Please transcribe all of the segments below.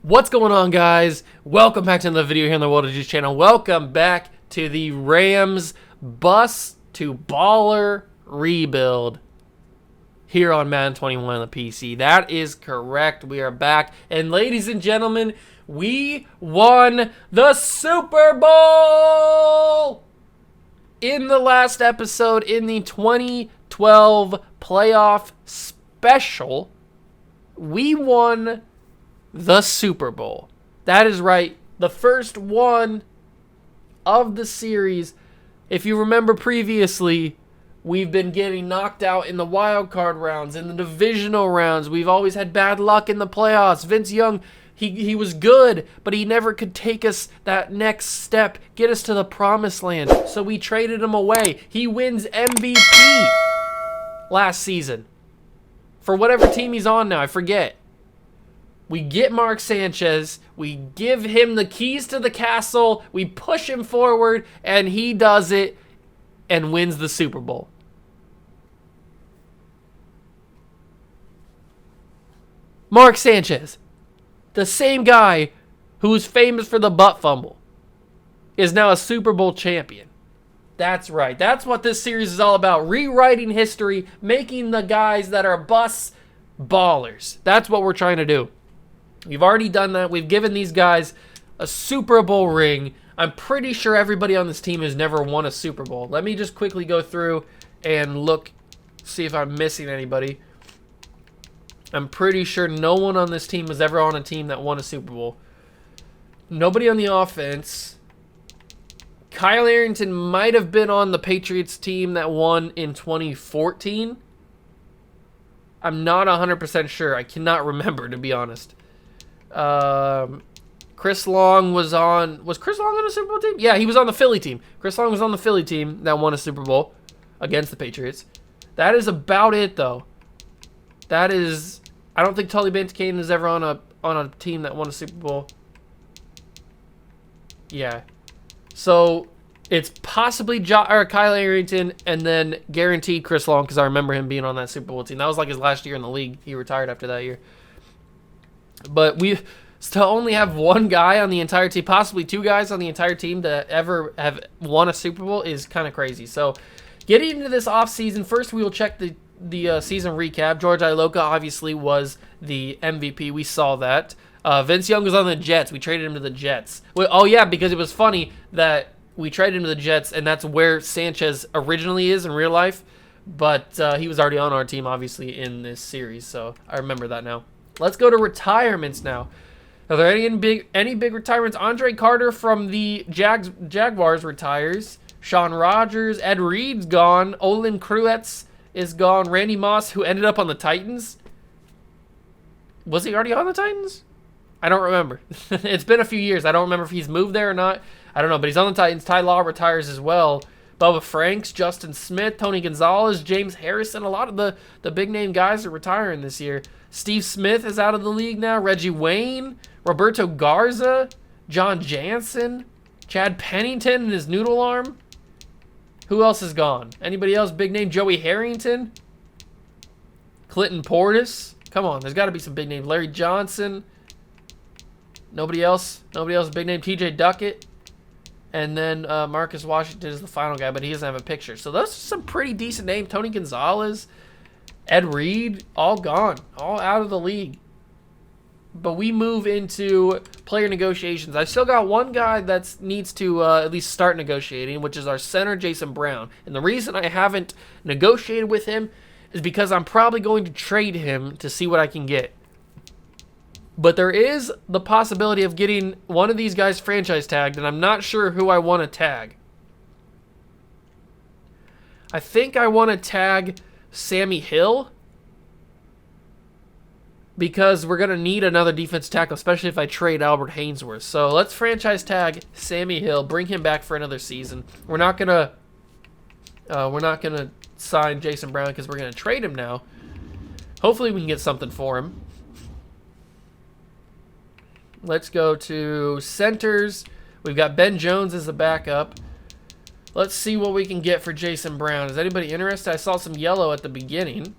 What's going on, guys? Welcome back to another video here on the World of Juice channel. Welcome back to the Rams bus to baller rebuild here on Madden 21 on the PC. That is correct. We are back. And ladies and gentlemen, we won the Super Bowl in the last episode in the 2012 playoff special. We won the Super Bowl. That is right. The first one of the series. If you remember previously, we've been getting knocked out in the wild card rounds, in the divisional rounds. We've always had bad luck in the playoffs. Vince Young, he was good, but he never could take us that next step, get us to the promised land. So we traded him away. He wins MVP last season. For whatever team he's on now, I forget. We get Mark Sanchez, we give him the keys to the castle, we push him forward, and he does it and wins the Super Bowl. Mark Sanchez, the same guy who was famous for the butt fumble, is now a Super Bowl champion. That's right. That's what this series is all about. Rewriting history, making the guys that are busts ballers. That's what we're trying to do. We've already done that. We've given these guys a Super Bowl ring. I'm pretty sure everybody on this team has never won a Super Bowl. Let me just quickly go through and look, see if I'm missing anybody. I'm pretty sure no one on this team was ever on a team that won a Super Bowl. Nobody on the offense. Kyle Arrington might have been on the Patriots team that won in 2014. I'm not 100% sure. I cannot remember, to be honest. Chris Long was Chris Long on a Super Bowl team? Yeah, he was on the Philly team. Chris Long was on the Philly team that won a Super Bowl against the Patriots. That is about it, though. That is, I don't think Tully Bantacane is ever on a team that won a Super Bowl. Yeah. So it's possibly Kyle Arrington and then guaranteed Chris Long, because I remember him being on that Super Bowl team. That was like his last year in the league. He retired after that year. But we still only have one guy on the entire team, possibly two guys on the entire team to ever have won a Super Bowl is kind of crazy. So getting into this offseason, first we will check the season recap. George Iloka obviously was the MVP. We saw that. Vince Young was on the Jets. We traded him to the Jets. Well, oh, yeah, because it was funny that we traded him to the Jets, and that's where Sanchez originally is in real life. But he was already on our team, obviously, in this series. So I remember that now. Let's go to retirements now. Are there any big retirements? Andre Carter from the Jaguars retires. Sean Rogers, Ed Reed's gone. Olin Kruetz is gone. Randy Moss, who ended up on the Titans. Was he already on the Titans? I don't remember. It's been a few years. I don't remember if he's moved there or not. I don't know, but he's on the Titans. Ty Law retires as well. Bubba Franks, Justin Smith, Tony Gonzalez, James Harrison. A lot of the big-name guys are retiring this year. Steve Smith is out of the league now. Reggie Wayne, Roberto Garza, John Jansen, Chad Pennington and his noodle arm. Who else is gone? Anybody else big name? Joey Harrington, Clinton Portis. Come on, there's got to be some big names. Larry Johnson. Nobody else. Nobody else big name. T.J. Duckett. And then Marcus Washington is the final guy, but he doesn't have a picture. So those are some pretty decent names. Tony Gonzalez, Ed Reed, all gone. All out of the league. But we move into player negotiations. I've still got one guy that needs to at least start negotiating, which is our center, Jason Brown. And the reason I haven't negotiated with him is because I'm probably going to trade him to see what I can get. But there is the possibility of getting one of these guys franchise tagged, and I'm not sure who I want to tag. I think I want to tag Sammy Hill, because we're going to need another defense tackle, especially if I trade Albert Hainsworth. So let's franchise tag Sammy Hill, bring him back for another season. We're not going to sign Jason Brown because we're going to trade him now. Hopefully we can get something for him. Let's go to centers. We've got Ben Jones as the backup. Let's see what we can get for Jason Brown. Is anybody interested? I saw some yellow at the beginning.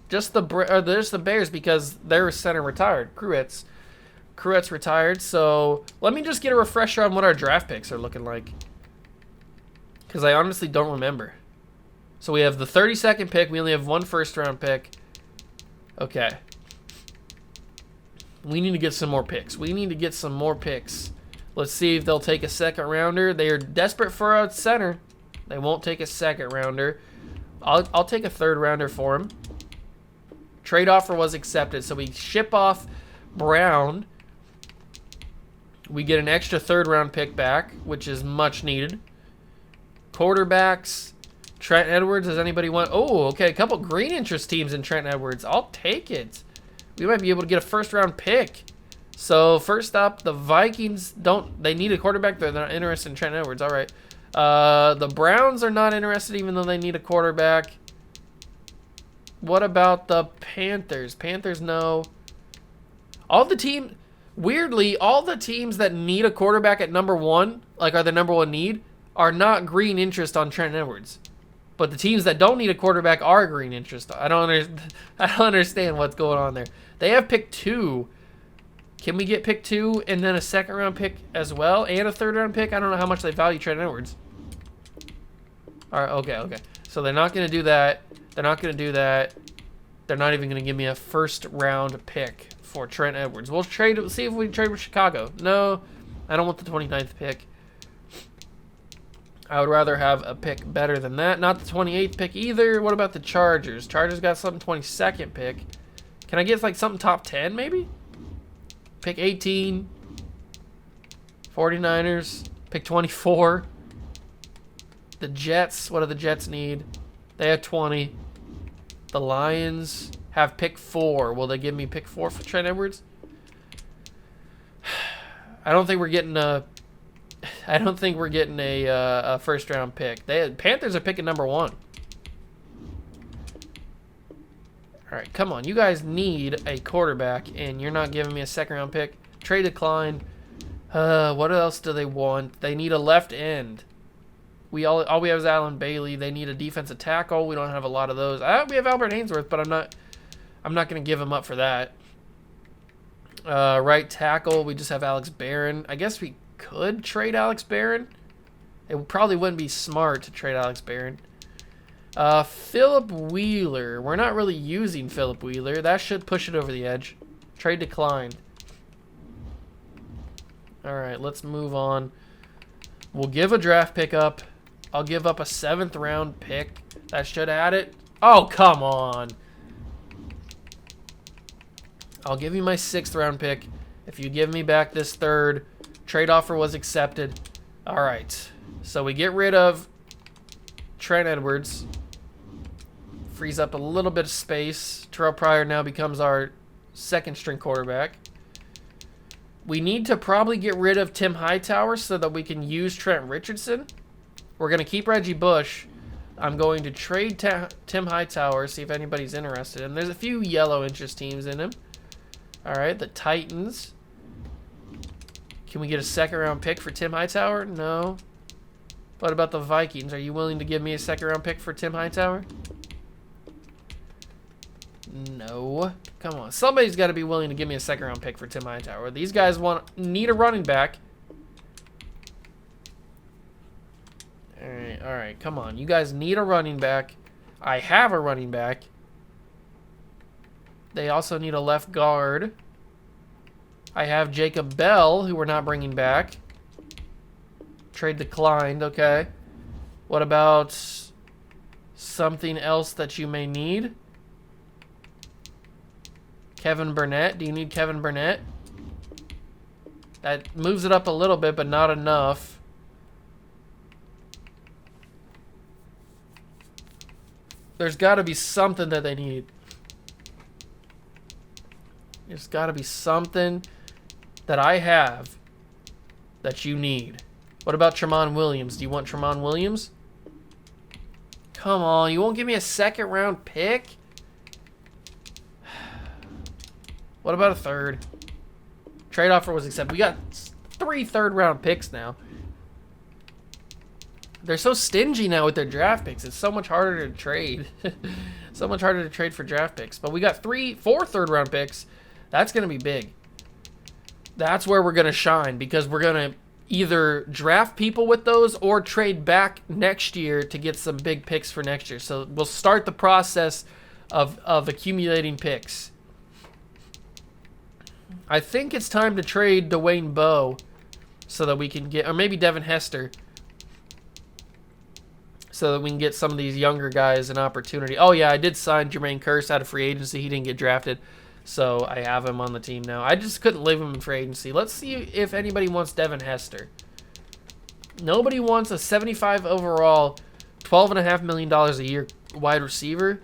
Just the Bears because their center retired. Cruet's retired. So let me just get a refresher on what our draft picks are looking like, because I honestly don't remember. So we have the 32nd pick. We only have one first-round pick. Okay. We need to get some more picks. Let's see if they'll take a second rounder. They are desperate for a center. They won't take a second rounder. I'll take a third rounder for him. Trade offer was accepted. So we ship off Brown. We get an extra third round pick back, which is much needed. Quarterbacks. Trent Edwards. Does anybody want? Oh, okay. A couple green interest teams in Trent Edwards. I'll take it. We might be able to get a first round pick. So first up, the Vikings they need a quarterback. They're not interested in Trent Edwards. All right. The Browns are not interested, even though they need a quarterback. What about the Panthers? Panthers, no. Weirdly, all the teams that need a quarterback at number one, like are the number one need, are not green interest on Trent Edwards. But the teams that don't need a quarterback are green interest. I don't understand what's going on there. They have pick 2. Can we get pick 2 and then a second round pick as well and a third round pick? I don't know how much they value Trent Edwards. All right, okay. So they're not going to do that. They're not even going to give me a first round pick for Trent Edwards. We'll see if we can trade with Chicago. No, I don't want the 29th pick. I would rather have a pick better than that. Not the 28th pick either. What about the Chargers? Chargers got something 22nd pick. Can I get like something top 10 maybe? Pick 18. 49ers. Pick 24. The Jets. What do the Jets need? They have 20. The Lions have pick 4. Will they give me pick 4 for Trent Edwards? I don't think we're getting a first round pick. Panthers are picking number 1. All right, come on. You guys need a quarterback, and you're not giving me a second round pick. Trade declined. What else do they want? They need a left end. All we have is Alan Bailey. They need a defensive tackle. We don't have a lot of those. We have Albert Hainsworth, but I'm not going to give him up for that. Right tackle, we just have Alex Barron. I guess we could trade Alex Barron. It probably wouldn't be smart to trade Alex Barron. Philip Wheeler. We're not really using Philip Wheeler. That should push it over the edge. Trade declined. All right, let's move on. We'll give a draft pick up. I'll give up a 7th round pick. That should add it. Oh, come on. I'll give you my 6th round pick if you give me back this 3rd. Trade offer was accepted. All right. So we get rid of Trent Edwards. Frees up a little bit of space. Terrell Pryor now becomes our 2nd string quarterback. We need to probably get rid of Tim Hightower so that we can use Trent Richardson. We're going to keep Reggie Bush. I'm going to trade Tim Hightower, see if anybody's interested. And there's a few yellow interest teams in him. All right, the Titans. Can we get a 2nd round pick for Tim Hightower? No. What about the Vikings? Are you willing to give me a 2nd round pick for Tim Hightower? No. Come on. Somebody's got to be willing to give me a 2nd round pick for Tim Hightower. These guys need a running back. All right. Come on. You guys need a running back. I have a running back. They also need a left guard. I have Jacob Bell, who we're not bringing back. Trade declined. Okay. What about something else that you may need? Kevin Burnett. Do you need Kevin Burnett? That moves it up a little bit, but not enough. There's got to be something that they need. There's got to be something that I have that you need. What about Tramon Williams? Do you want Tramon Williams? Come on, you won't give me a 2nd round pick? What about a 3rd? Trade offer was accepted. We got 3 3rd round picks now. They're so stingy now with their draft picks. It's so much harder to trade. So much harder to trade for draft picks. But we got 4 third-round picks. That's going to be big. That's where we're going to shine because we're going to either draft people with those or trade back next year to get some big picks for next year. So we'll start the process of accumulating picks. I think it's time to trade Dwayne Bowe so that we can get, or maybe Devin Hester, so that we can get some of these younger guys an opportunity. Oh, yeah, I did sign Jermaine Kearse out of free agency. He didn't get drafted, so I have him on the team now. I just couldn't leave him in free agency. Let's see if anybody wants Devin Hester. Nobody wants a 75 overall, $12.5 million a year wide receiver.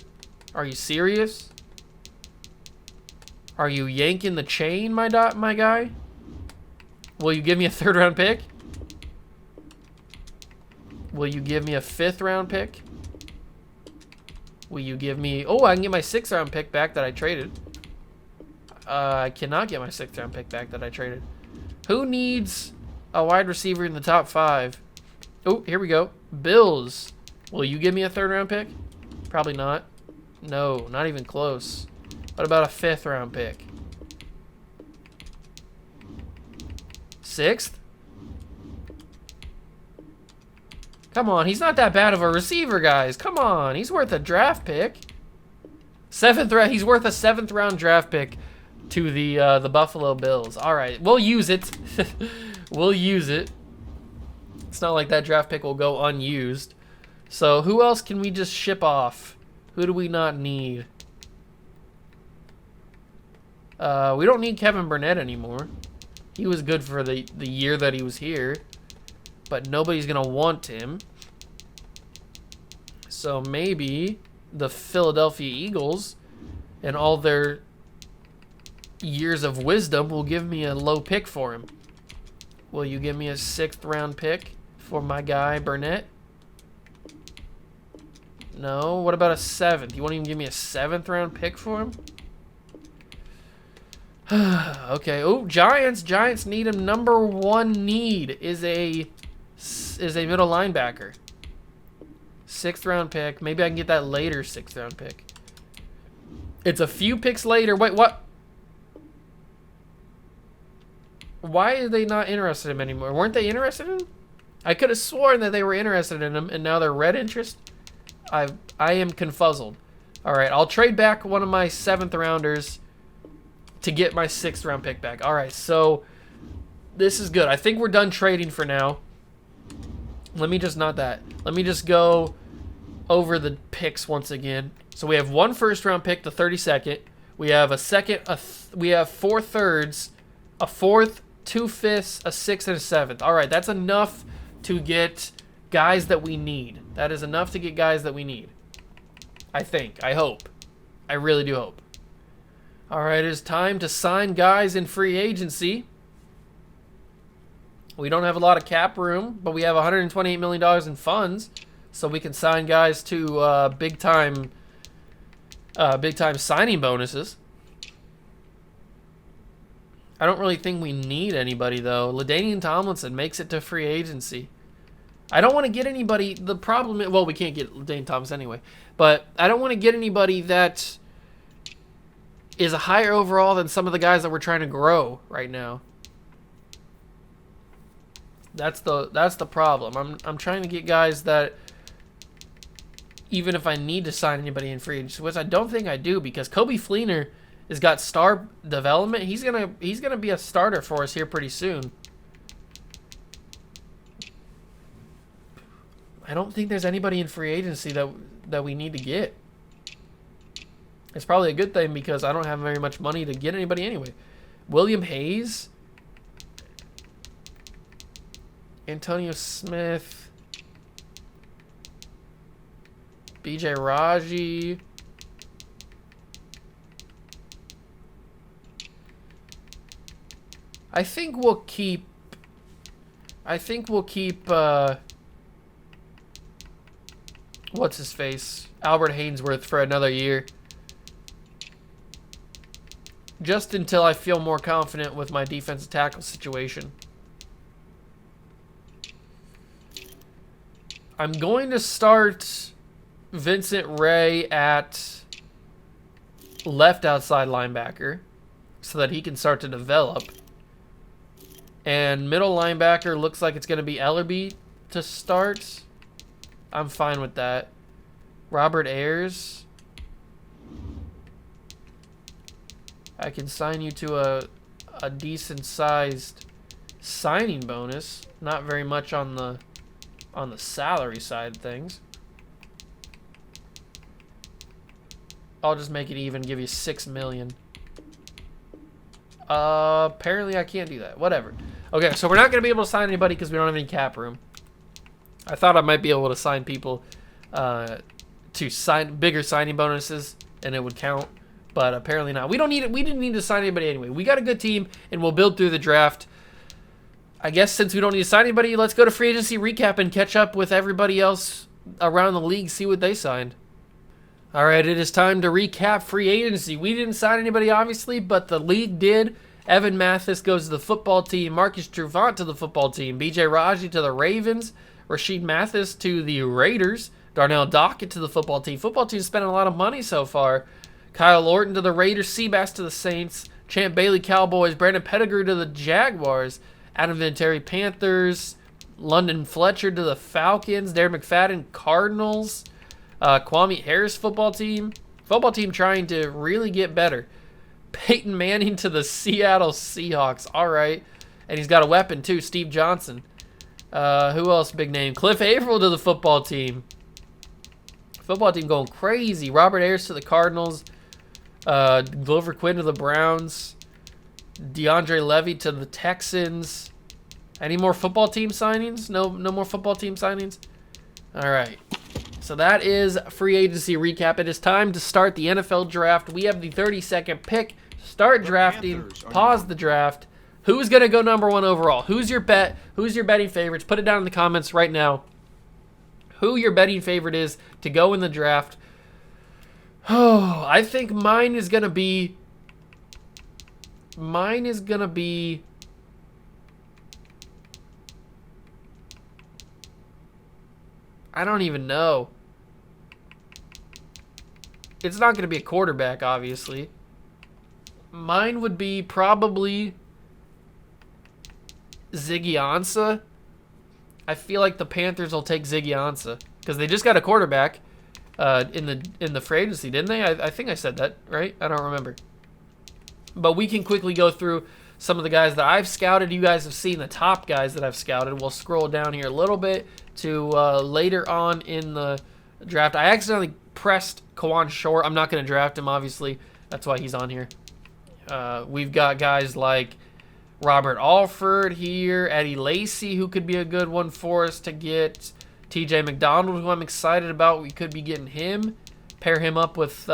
Are you serious? Are you yanking the chain, my guy? Will you give me a third-round pick? Will you give me a 5th-round pick? Will you give me... Oh, I can get my 6th-round pick back that I traded. I cannot get my 6th-round pick back that I traded. Who needs a wide receiver in the top 5? Oh, here we go. Bills. Will you give me a 3rd-round pick? Probably not. No, not even close. What about a 5th-round pick? 6th? Come on, he's not that bad of a receiver, guys. Come on, he's worth a draft pick. 7th round, he's worth a 7th-round draft pick to the Buffalo Bills. All right, we'll use it. We'll use it. It's not like that draft pick will go unused. So who else can we just ship off? Who do we not need? We don't need Kevin Burnett anymore. He was good for the year that he was here, but nobody's going to want him. So maybe the Philadelphia Eagles and all their years of wisdom will give me a low pick for him. Will you give me a 6th-round pick for my guy Burnett? No. What about a 7th? You won't even give me a 7th-round pick for him? Okay. Oh, Giants. Giants need him. Number 1 need is a middle linebacker. 6th-round pick. Maybe I can get that later 6th-round pick. It's a few picks later. Wait, what? Why are they not interested in him anymore? Weren't they interested in him? I could have sworn that they were interested in him, and now they're red interest. I am confuzzled. All right, I'll trade back one of my 7th-rounders to get my 6th-round pick back. All right, so this is good. I think we're done trading for now. Let me just Let me just go over the picks once again. So we have 1 1st-round pick, the 32nd. We have a 2nd. We have 4 3rds, a 4th, 2 5ths, a 6th, and a 7th. All right, that's enough to get guys that we need. That is enough to get guys that we need. I think. I hope. I really do hope. All right, it's time to sign guys in free agency. We don't have a lot of cap room, but we have $128 million in funds, so we can sign guys to big time signing bonuses. I don't really think we need anybody, though. LaDainian Tomlinson makes it to free agency. I don't want to get anybody. The problem is, well, we can't get LaDainian Tomlinson anyway, but I don't want to get anybody that is a higher overall than some of the guys that we're trying to grow right now. That's the problem. I'm trying to get guys that, even if I need to sign anybody in free agency, which I don't think I do, because Kobe Fleener has got star development. He's gonna be a starter for us here pretty soon. I don't think there's anybody in free agency that we need to get. It's probably a good thing because I don't have very much money to get anybody anyway. William Hayes, Antonio Smith, BJ Raji. I think we'll keep what's his face? Albert Hainsworth for another year. Just until I feel more confident with my defensive tackle situation. I'm going to start Vincent Ray at left outside linebacker so that he can start to develop. And middle linebacker looks like it's going to be Ellerby to start. I'm fine with that. Robert Ayers. I can sign you to a decent sized signing bonus. Not very much on the salary side of things. I'll just make it even, give you $6 million. Apparently I can't do that. Whatever. Okay, so we're not going to be able to sign anybody because we don't have any cap room. I thought I might be able to sign people to sign bigger signing bonuses and it would count, but apparently not. We don't need it. We didn't need to sign anybody anyway. We got a good team and we'll build through the draft. I guess since we don't need to sign anybody, let's go to free agency recap and catch up with everybody else around the league, see what they signed. All right, it is time to recap free agency. We didn't sign anybody, obviously, but the league did. Evan Mathis goes to the football team. Marcus Trufant to the football team. B.J. Raji to the Ravens. Rasheed Mathis to the Raiders. Darnell Dockett to the football team. Football team's spending a lot of money so far. Kyle Orton to the Raiders. Seabass to the Saints. Champ Bailey Cowboys. Brandon Pettigrew to the Jaguars. Adam Vinatieri Panthers. London Fletcher to the Falcons. Darren McFadden Cardinals. Kwame Harris football team. Football team trying to really get better. Peyton Manning to the Seattle Seahawks. All right. And he's got a weapon too, Steve Johnson. Who else big name? Cliff Averill to the football team. Football team going crazy. Robert Ayers to the Cardinals. Glover Quinn to the Browns. DeAndre Levy to the Texans. Any more football team signings? No more football team signings? All right. So that is free agency recap. It is time to start the NFL draft. We have the 32nd pick. Start drafting. Pause the draft. Who's going to go number 1 overall? Who's your bet? Who's your betting favorites? Put it down in the comments right now. Who your betting favorite is to go in the draft. Oh, I think mine is going to be... I don't even know. It's not going to be a quarterback, obviously. Mine would be probably Ziggy Ansah. I feel like the Panthers will take Ziggy Ansah because they just got a quarterback in the free agency, didn't they? I think I said that, right? I don't remember. But we can quickly go through some of the guys that I've scouted. You guys have seen the top guys that I've scouted. We'll scroll down here a little bit to later on in the draft. I accidentally pressed Kawan Short. I'm not going to draft him, obviously. That's why he's on here. We've got guys like Robert Alford here, Eddie Lacy, who could be a good one for us to get. TJ McDonald, who I'm excited about. We could be getting him. Pair him up with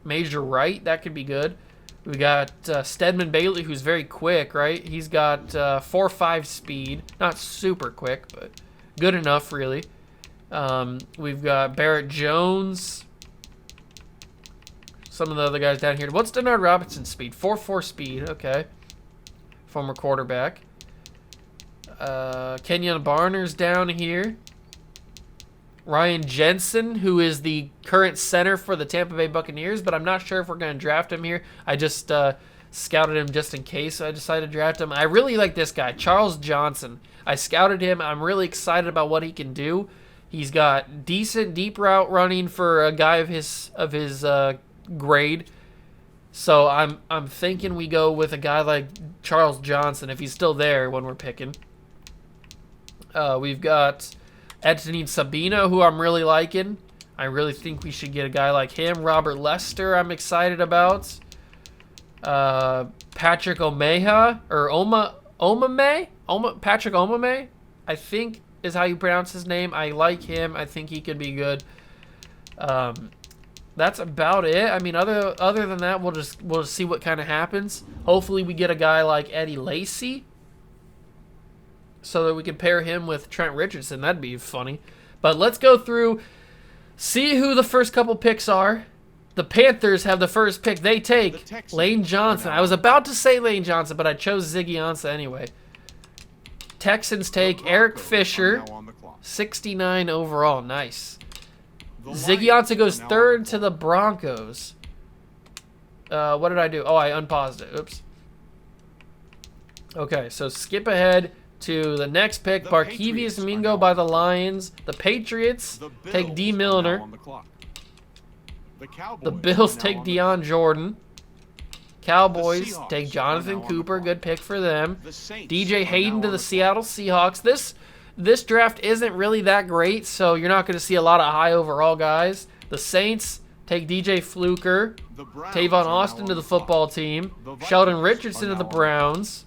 Major Wright. That could be good. We got Stedman Bailey, who's very quick, right? He's got 4.5 speed. Not super quick, but good enough, really. We've got Barrett Jones. Some of the other guys down here. What's Denard Robinson's speed? 4.4 speed. Okay. Former quarterback. Kenyon Barner's down here. Ryan Jensen, who is the current center for the Tampa Bay Buccaneers, but I'm not sure if we're going to draft him here. I just scouted him just in case, so I decided to draft him. I really like this guy, Charles Johnson. I scouted him. I'm really excited about what he can do. He's got decent deep route running for a guy of his grade. So I'm thinking we go with a guy like Charles Johnson if he's still there when we're picking. We've got Anthony Sabino, who I'm really liking. I really think we should get a guy like him. Robert Lester, I'm excited about. Patrick Omeha, or Patrick Omame, I think is how you pronounce his name. I like him. I think he could be good. That's about it. I mean, other than that, we'll just see what kind of happens. Hopefully, we get a guy like Eddie Lacy, so that we can pair him with Trent Richardson. That'd be funny. But let's go through, see who the first couple picks are. The Panthers have the first pick. They take Lane Johnson. I was about to say Lane Johnson, but I chose Ziggy Ansah anyway. Texans take Eric Fisher, 69 overall. Nice. Ziggy Ansah goes third to the Broncos. What did I do? Oh, I unpaused it. Oops. Okay, so skip ahead to the next pick. Barkevius Mingo by the Lions. The Patriots take D. Milner. The Bills take Deion Jordan. Cowboys take Jonathan Cooper. Good pick for them. DJ Hayden to the Seattle Seahawks. This draft isn't really that great, so you're not going to see a lot of high overall guys. The Saints take DJ Fluker. Tavon Austin to the football team. Sheldon Richardson to the Browns.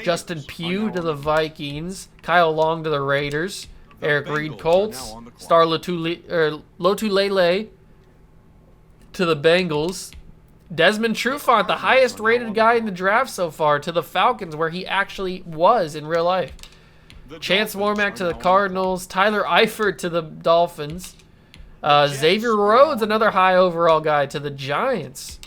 Justin Pugh to the Vikings. Kyle Long to the Raiders. Eric Reed Colts. Star Lotulelei to the Bengals. Desmond Trufant, the highest rated guy in the draft so far, to the Falcons, where he actually was in real life. Chance Warmack to the Cardinals. Tyler Eifert to the Dolphins. Xavier Rhodes, another high overall guy, to the Giants.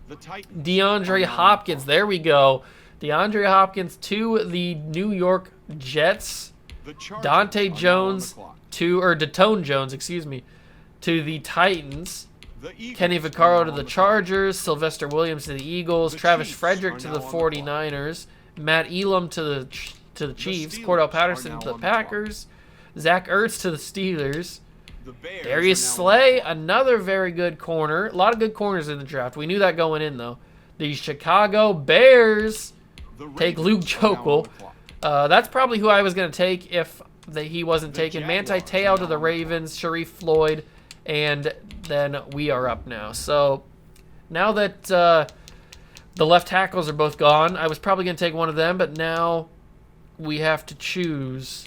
DeAndre Hopkins, there we go. DeAndre Hopkins to the New York Jets. Dante Jones Datone Jones, excuse me, to the Titans. Kenny Vaccaro to the Chargers. Sylvester Williams to the Eagles. Travis Frederick to the 49ers. Matt Elam to the Chiefs. Cordell Patterson to the Packers. Zach Ertz to the Steelers. Darius Slay, another very good corner. A lot of good corners in the draft. We knew that going in, though. The Chicago Bears take Luke Jokel. That's probably who I was going to take if he wasn't taken. Manti Te'o to the Ravens. Sharif Floyd. And then we are up now. So now that the left tackles are both gone, I was probably going to take one of them, but now we have to choose.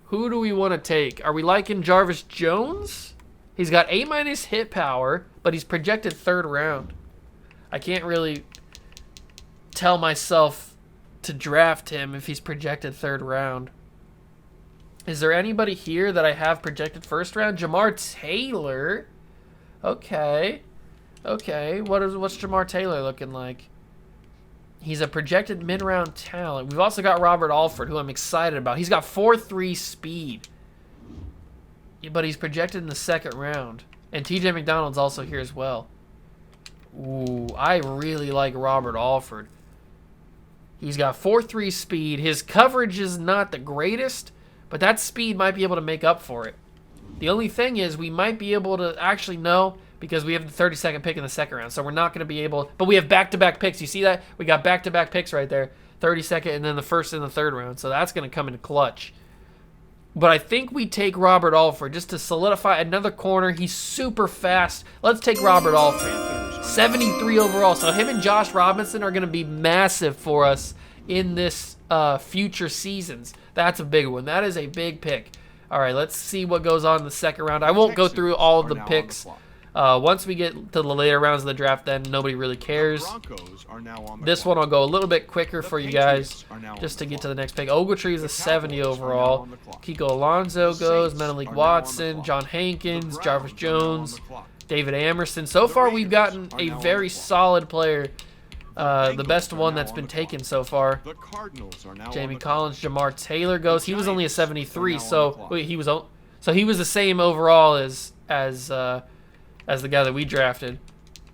Who do we want to take? Are we liking Jarvis Jones? He's got A- hit power, but he's projected third round. I can't really tell myself to draft him if he's projected third round. Is there anybody here that I have projected first round? Jamar Taylor. Okay. What's Jamar Taylor looking like? He's a projected mid-round talent. We've also got Robert Alford, who I'm excited about. He's got 4.3 speed, but he's projected in the second round. And TJ McDonald's also here as well. Ooh, I really like Robert Alford. He's got 4.3 speed. His coverage is not the greatest, but that speed might be able to make up for it. The only thing is we might be able to actually know because we have the 32nd pick in the second round. So we're not going to be able, but we have back-to-back picks. You see that? We got back-to-back picks right there. 32nd and then the first and the third round. So that's going to come in clutch. But I think we take Robert Alford just to solidify another corner. He's super fast. Let's take Robert Alford. 73 overall. So him and Josh Robinson are going to be massive for us in this future seasons. That's a big one. That is a big pick. All right, let's see what goes on in the second round. I won't go through all of the picks. Once we get to the later rounds of the draft, then nobody really cares. This one I'll go a little bit quicker for you guys just to get to the next pick. Ogletree is a 70 overall. Kiko Alonso goes. Menelik Watson, John Hankins, Jarvis Jones, David Amerson. So far, we've gotten a very solid player. The best one that's been taken so far. Jamie Collins, Jamar Taylor goes. He was only a 73, so wait, he was the same overall as the guy that we drafted.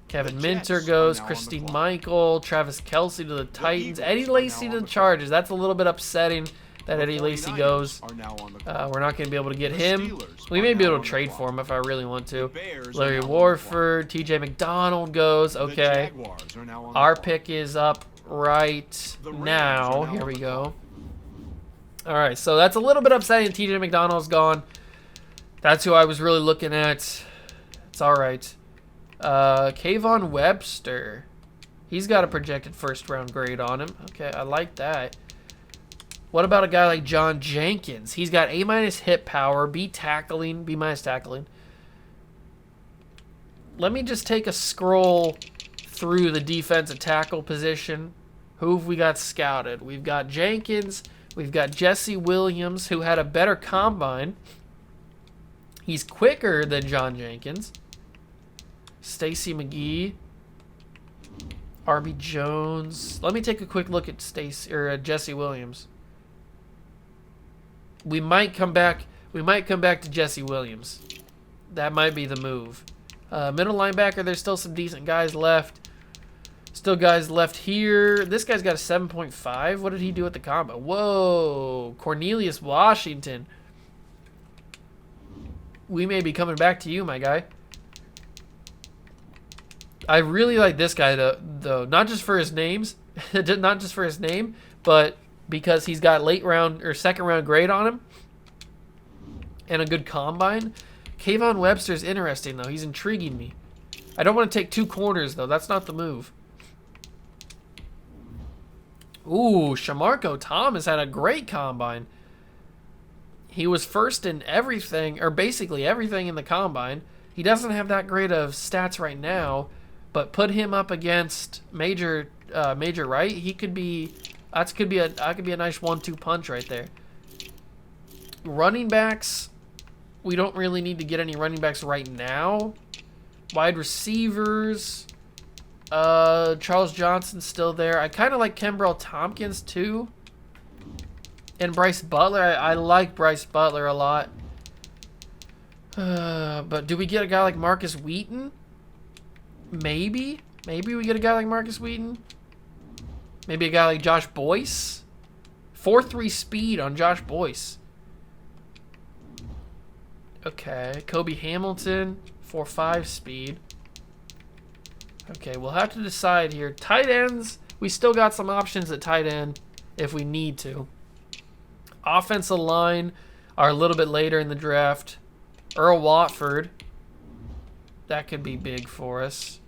Kevin Minter goes. Christine Michael, Travis Kelce to the Titans, Eddie Lacy to the Chargers. That's a little bit upsetting that Eddie Lacy goes. We're not going to be able to get him. We may be able to trade for him if I really want to. Larry Warford, TJ McDonald goes. Okay. Our pick is up right now. Here we go. All right, so that's a little bit upsetting. TJ McDonald's gone. That's who I was really looking at. It's all right. Kayvon Webster. He's got a projected first-round grade on him. Okay, I like that. What about a guy like John Jenkins? He's got A- hit power, B- tackling. Let me just take a scroll through the defensive tackle position. Who have we got scouted? We've got Jenkins. We've got Jesse Williams, who had a better combine. He's quicker than John Jenkins. Stacy McGee. R.B. Jones. Let me take a quick look at Jesse Williams. We might come back. We might come back to Jesse Williams. That might be the move. Middle linebacker, there's still some decent guys left. Still guys left here. This guy's got a 7.5. What did he do at the combo? Whoa. Cornelius Washington. We may be coming back to you, my guy. I really like this guy, though. Not just for his names. Not just for his name, but because he's got late round or second round grade on him. And a good combine. Kayvon Webster's interesting, though. He's intriguing me. I don't want to take 2 corners, though. That's not the move. Ooh, Shamarko Thomas had a great combine. He was first in everything, or basically everything in the combine. He doesn't have that great of stats right now, but put him up against Major Wright. He could be, that could be a nice 1-2 punch right there. Running backs, we don't really need to get any running backs right now. Wide receivers, Charles Johnson's still there. I kind of like Kenbrell Tompkins too. And Bryce Butler. I like Bryce Butler a lot. But do we get a guy like Marcus Wheaton? Maybe. Maybe we get a guy like Marcus Wheaton. Maybe a guy like Josh Boyce. 4.3 speed on Josh Boyce. Okay. Kobe Hamilton. 4.5 speed. Okay, we'll have to decide here. Tight ends, we still got some options at tight end if we need to. Offensive line are a little bit later in the draft. Earl Watford. That could be big for us.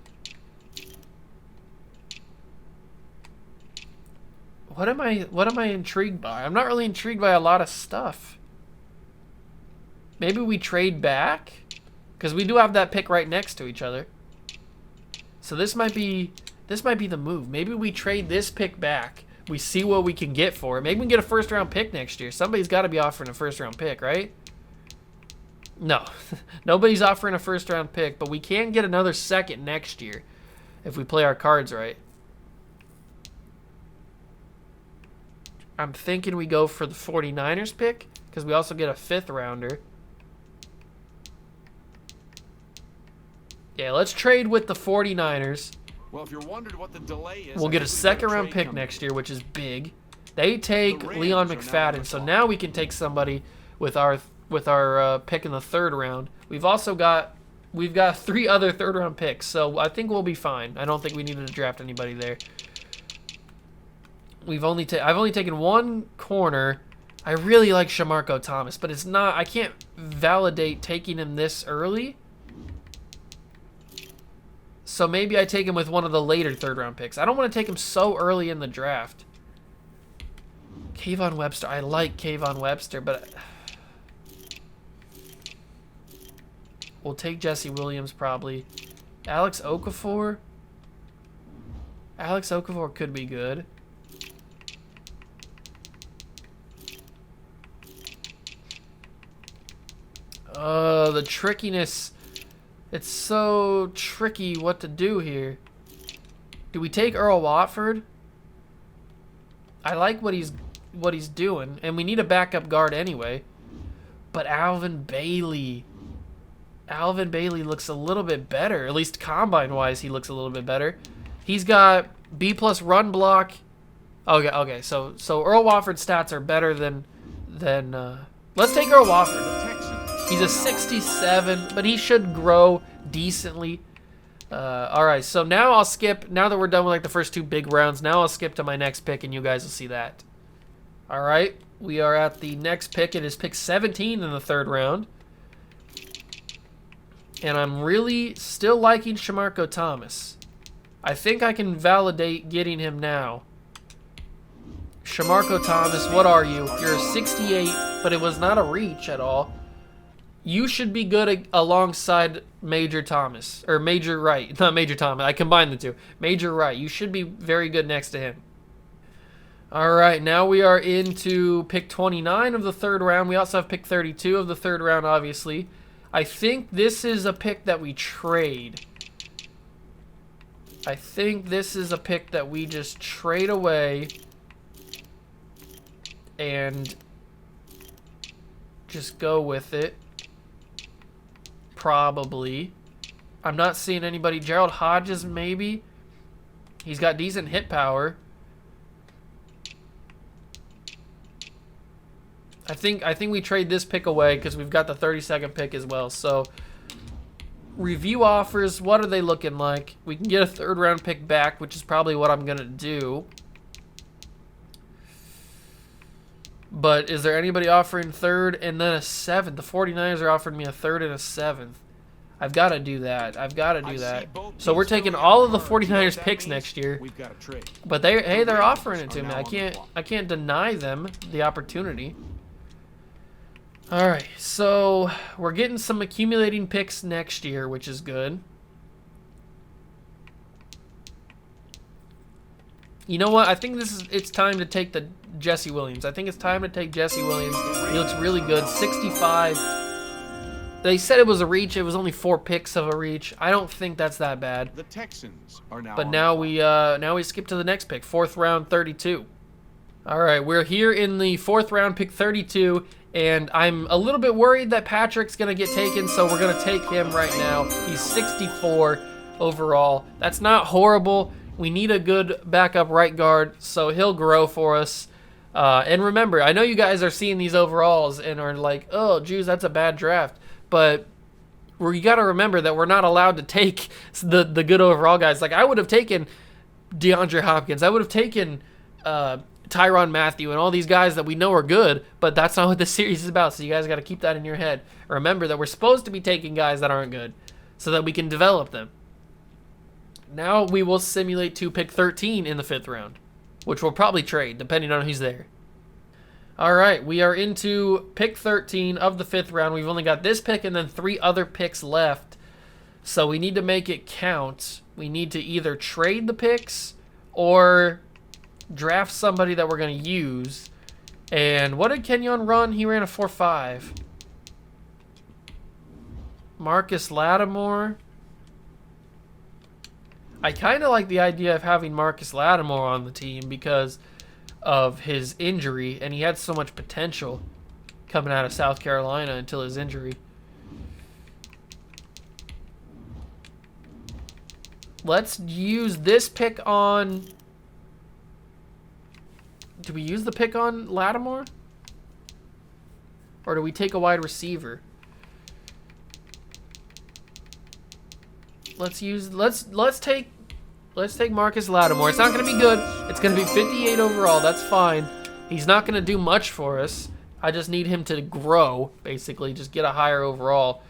What am I intrigued by? I'm not really intrigued by a lot of stuff. Maybe we trade back? Because we do have that pick right next to each other. So this might be the move. Maybe we trade this pick back. We see what we can get for it. Maybe we can get a first-round pick next year. Somebody's got to be offering a first-round pick, right? No. Nobody's offering a first-round pick, but we can get another second next year if we play our cards right. I'm thinking we go for the 49ers pick because we also get a 5th-rounder. Yeah, let's trade with the 49ers. Well, if you're wondering what the delay is, we'll get a 2nd-round pick next year, which is big. They take Leon McFadden, so now we can take somebody with our pick in the 3rd round. We've got 3 other 3rd-round picks, so I think we'll be fine. I don't think we needed to draft anybody there. I've only taken 1 corner. I really like Shamarko Thomas, but it's not. I can't validate taking him this early. So maybe I take him with one of the later 3rd-round picks. I don't want to take him so early in the draft. Kayvon Webster. I like Kayvon Webster, but we'll take Jesse Williams probably. Alex Okafor. Alex Okafor could be good. The trickiness. It's so tricky what to do here. Do we take Earl Watford? I like what he's doing, and we need a backup guard anyway. But Alvin Bailey looks a little bit better. At least combine-wise, he looks a little bit better. He's got B+ run block. Okay. So Earl Watford's stats are better than let's take Earl Watford. He's a 67, but he should grow decently. All right, so now I'll skip. Now that we're done with like the first 2 big rounds, now I'll skip to my next pick, and you guys will see that. All right, we are at the next pick. It is pick 17 in the 3rd round. And I'm really still liking Shamarko Thomas. I think I can validate getting him now. Shamarko Thomas, what are you? You're a 68, but it was not a reach at all. You should be good alongside Major Thomas. Or Major Wright. Not Major Thomas. I combined the 2. Major Wright. You should be very good next to him. All right. Now we are into pick 29 of the 3rd round. We also have pick 32 of the 3rd round, obviously. I think this is a pick that we trade. I think this is a pick that we just trade away. And just go with it. Probably. I'm not seeing anybody. Gerald Hodges, maybe. He's got decent hit power. I think we trade this pick away because we've got the 32nd pick as well. So, review offers. What are they looking like? We can get a 3rd round pick back, which is probably what I'm going to do. But is there anybody offering 3rd and then a 7th? The 49ers are offering me a 3rd and a 7th. I've got to do that. I've got to do that. So we're taking all of the 49ers picks next year. But they're offering it to me. I can't deny them the opportunity. All right. So we're getting some accumulating picks next year, which is good. You know what? I think it's time to take the Jesse Williams. I think it's time to take Jesse Williams. He looks really good. 65. They said it was a reach. It was only 4 picks of a reach. I don't think that's that bad. The Texans are now. But now we skip to the next pick, 4th round, 32. All right, we're here in the 4th round, pick 32, and I'm a little bit worried that Patrick's gonna get taken, so we're gonna take him right now. He's 64 overall. That's not horrible. We need a good backup right guard, so he'll grow for us. And remember, I know you guys are seeing these overalls and are like, oh, geez, that's a bad draft. But you got to remember that we're not allowed to take the good overall guys. Like, I would have taken DeAndre Hopkins. I would have taken Tyrann Mathieu and all these guys that we know are good, but that's not what this series is about. So you guys got to keep that in your head. Remember that we're supposed to be taking guys that aren't good so that we can develop them. Now we will simulate to pick 13 in the 5th round, which we'll probably trade depending on who's there. All right, we are into pick 13 of the 5th round. We've only got this pick and then 3 other picks left. So we need to make it count. We need to either trade the picks or draft somebody that we're going to use. And what did Kenyon run? He ran a 4.5. Marcus Lattimore. I kind of like the idea of having Marcus Lattimore on the team because of his injury, and he had so much potential coming out of South Carolina until his injury. Let's use this pick on... Do we use the pick on Lattimore? Or do we take a wide receiver? Let's take Marcus Lattimore. It's not going to be good. It's going to be 58 overall. That's fine. He's not going to do much for us. I just need him to grow, basically. Just get a higher overall.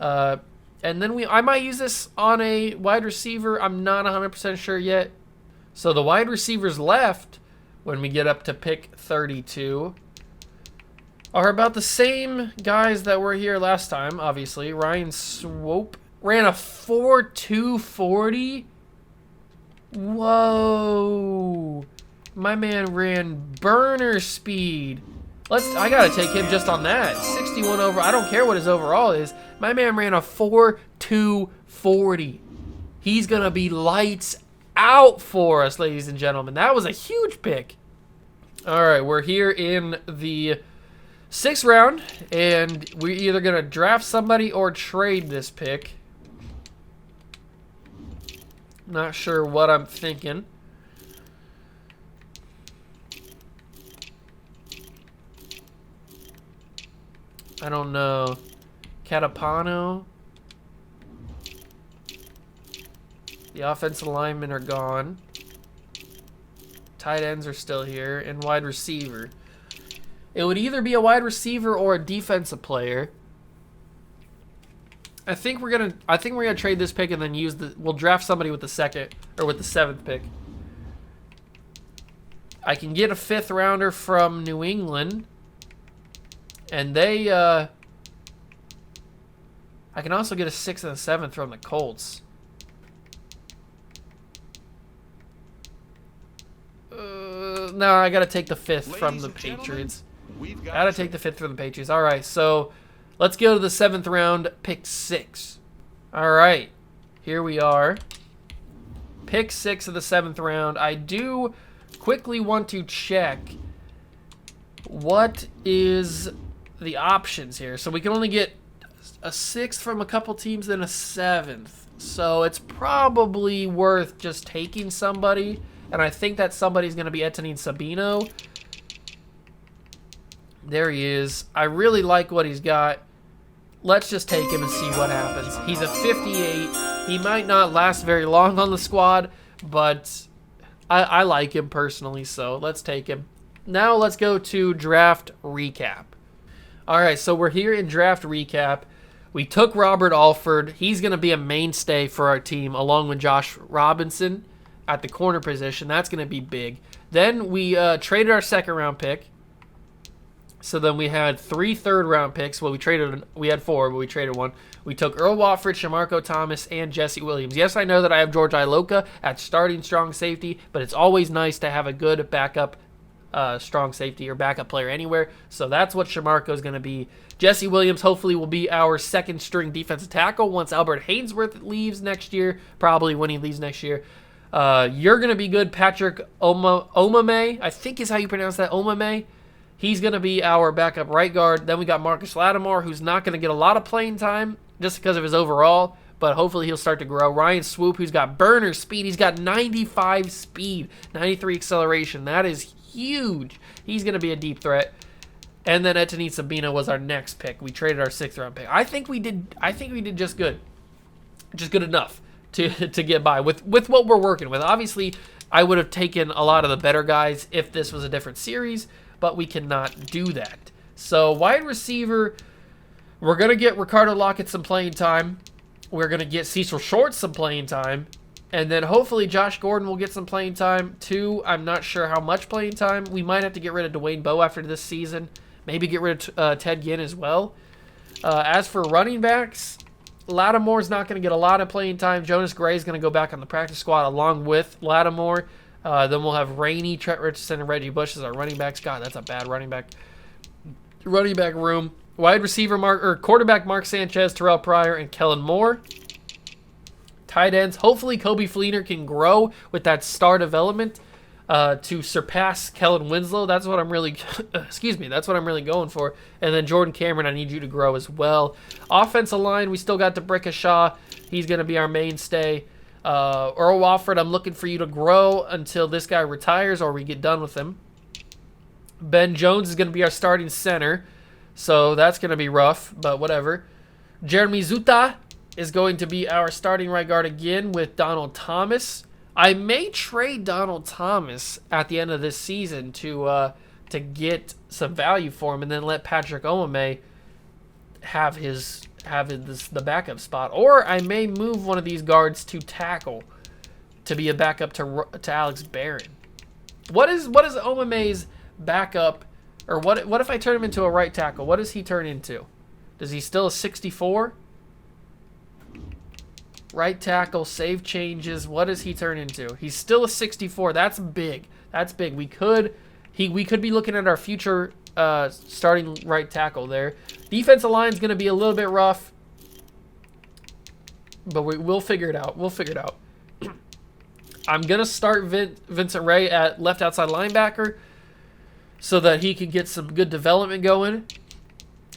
And then I might use this on a wide receiver. I'm not 100% sure yet. So the wide receivers left when we get up to pick 32 are about the same guys that were here last time, obviously. Ryan Swope ran a 4.2 40. Whoa. My man ran burner speed. I gotta take him just on that. 61 over. I don't care what his overall is. My man ran a 4.2 40. He's gonna be lights out for us, ladies and gentlemen. That was a huge pick. All right, we're here in the 6th round, and we're either gonna draft somebody or trade this pick. Not sure what I'm thinking. I don't know. Catapano. The offensive linemen are gone. Tight ends are still here. And wide receiver. It would either be a wide receiver or a defensive player. I think we're gonna trade this pick and then we'll draft somebody with the 2nd or with the 7th pick. I can get a 5th rounder from New England. And I can also get a 6th and a 7th from the Colts. No, I gotta take the 5th from the Patriots. Gotta take the 5th from the Patriots. All right, so let's go to the 7th round, pick 6. All right, here we are. Pick 6 of the 7th round. I do quickly want to check what is the options here. So we can only get a 6th from a couple teams, then a 7th. So it's probably worth just taking somebody. And I think that somebody's going to be Etienne Sabino. There he is. I really like what he's got. Let's just take him and see what happens. He's a 58. He might not last very long on the squad, but I like him personally, so let's take him. Now let's go to draft recap. All right, so we're here in draft recap. We took Robert Alford. He's going to be a mainstay for our team, along with Josh Robinson at the corner position. That's going to be big. Then we traded our 2nd-round pick. So then we had 3 third-round picks. Well, we had 4, but we traded 1. We took Earl Watford, Shamarko Thomas, and Jesse Williams. Yes, I know that I have George Iloka at starting strong safety, but it's always nice to have a good backup strong safety or backup player anywhere. So that's what Shamarko is going to be. Jesse Williams hopefully will be our 2nd-string defensive tackle once Albert Haynesworth leaves next year, probably when he leaves next year. You're going to be good. Patrick Omame, I think is how you pronounce that, Omame. He's going to be our backup right guard. Then we got Marcus Lattimore, who's not going to get a lot of playing time just because of his overall, but hopefully he'll start to grow. Ryan Swoop, who's got burner speed. He's got 95 speed, 93 acceleration. That is huge. He's going to be a deep threat. And then Etienne Sabino was our next pick. We traded our 6th-round pick. I think we did just good. Just good enough to get by with what we're working with. Obviously, I would have taken a lot of the better guys if this was a different series, but we cannot do that. So wide receiver, we're going to get Ricardo Lockett some playing time. We're going to get Cecil Short some playing time. And then hopefully Josh Gordon will get some playing time too. I'm not sure how much playing time. We might have to get rid of Dwayne Bowe after this season. Maybe get rid of Ted Ginn as well. As for running backs, Lattimore's not going to get a lot of playing time. Jonas Gray is going to go back on the practice squad along with Lattimore. Then we'll have Rainey, Trent Richardson, and Reggie Bush as our running backs. God, that's a bad running back room. Wide receiver quarterback Mark Sanchez, Terrell Pryor, and Kellen Moore. Tight ends. Hopefully Kobe Fleener can grow with that star development to surpass Kellen Winslow. That's what I'm really that's what I'm really going for. And then Jordan Cameron, I need you to grow as well. Offensive line, we still got DeBricka Shaw. He's going to be our mainstay. Earl Wofford, I'm looking for you to grow until this guy retires or we get done with him. Ben Jones is going to be our starting center, so that's going to be rough, but whatever. Jeremy Zuta is going to be our starting right guard again with Donald Thomas. I may trade Donald Thomas at the end of this season to get some value for him and then let Patrick Omame have the backup spot. Or I may move one of these guards to tackle to be a backup to Alex Barron. What is Omame's backup, or what if I turn him into a right tackle? What does he turn into? Does he still a 64? Right tackle, save changes. What does he turn into? He's still a 64. That's big. That's big. We could be looking at our future starting right tackle there. Defensive line is going to be a little bit rough, but we'll figure it out. I'm going to start Vincent Ray at left outside linebacker so that he can get some good development going.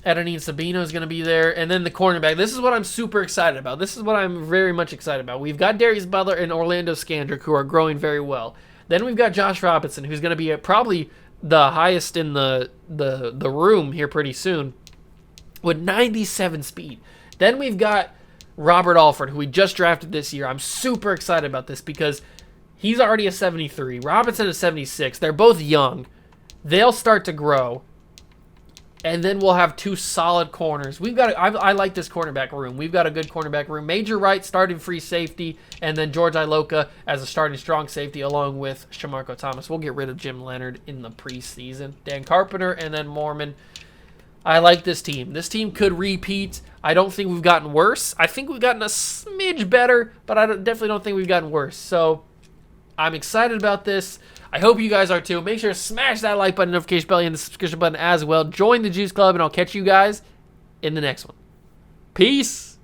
Etienne Sabino is going to be there. And then the cornerback. This is what I'm super excited about. This is what I'm very much excited about. We've got Darius Butler and Orlando Scandrick, who are growing very well. Then we've got Josh Robinson, who's going to be probably the highest in the room here pretty soon with 97 speed. Then we've got Robert Alford, who we just drafted this year. I'm super excited about this because he's already a 73. Robinson is 76. They're both young. They'll start to grow. And then we'll have 2 solid corners. I like this cornerback room. We've got a good cornerback room. Major Wright starting free safety, and then George Iloka as a starting strong safety along with Shamarko Thomas. We'll get rid of Jim Leonard in the preseason. Dan Carpenter and then Mormon. I like this team. This team could repeat. I don't think we've gotten worse. I think we've gotten a smidge better, but I definitely don't think we've gotten worse. So I'm excited about this. I hope you guys are too. Make sure to smash that like button, notification bell, and the subscription button as well. Join the Juice Club, and I'll catch you guys in the next one. Peace.